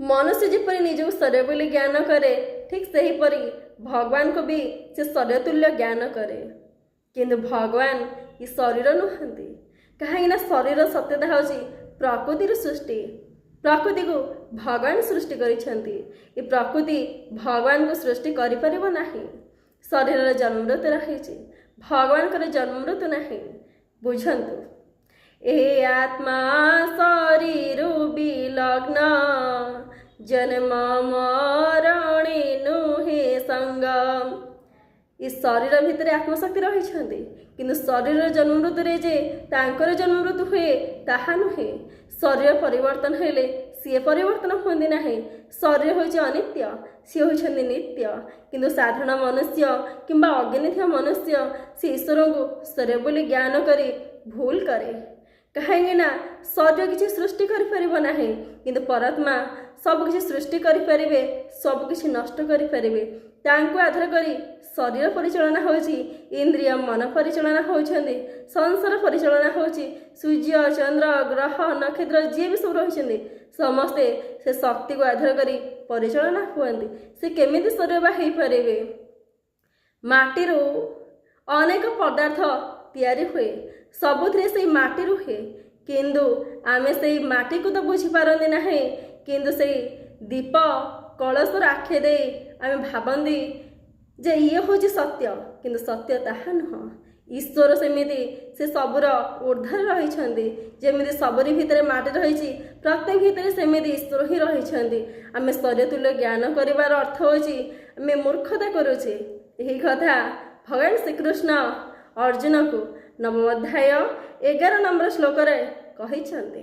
मनुष्य जपरी निज शरीर बोली ज्ञान करे ठीक से ही परी भगवान को भी से शरीर तुल्य ज्ञान करे किंतु भगवान ये शरीर नुहंती कहीं शरीर सत्यता हूँ प्रकृतिर सृष्टि प्रकृति को भगवान सृष्टि करिसेंती ये प्रकृति भगवान को सृष्टि करि परिबो नाही शरीर जन्म मृत्यु रही भगवान कर जन्म मृत्यु नहीं बुझंतु ए आत्मा शरीर विलग्न जन्म मरणे नुहे संगम इस शरीर भितर आत्मशक्ति रही किंतु शरीर जन्म मृत्यु जे तांकर जन्म मृत्यु हुए ताहा नुहे शरीर परिवर्तन हेले सी परिवर्तन होती ना शरीर हूँ अनित्य सी होती नित्य किंतु साधारण मनुष्य किंबा अज्ञानी मनुष्य से ईश्वर को शरीर बोली ज्ञान करी भूल करे कहीं शरीर किसी सृष्टि करना किंतु परमात्मा सबकि सृष्टि करें सबकि नष्ट करें आधार करी शरीर परिचालना होची इंद्रिय मन परिचालना होती संसार परिचालना होची सूर्य चंद्र ग्रह नक्षत्र जी भी सब रही समस्ते से शक्ति को आधार करी परिचालना हुए से केमिति शरीर बाहरी पारे माटीरू अनेक पदार्थ तैयारी हुए सबुथिरे से माटी हुए किंतु आमे से माटी को तो बुझी पारंदी नाही किंतु से दीप कलश आखे दे आमे भाबंदी जे ये हूँ सत्य किंतु सत्य ताहा नुह ईश्वर सेमिति से सबुर ऊर्ध्वर रही जमी सबरी भितर माटी रही प्रत्येक भितर सेमिति ईश्वर ही रही आमे शरीर तुल्य ज्ञान करिवार अर्थ होची आमे मूर्खता करुचे यही कथा भगवान श्रीकृष्ण अर्जुन को नवम अध्याय 11 नंबर श्लोक कहिछन्ते।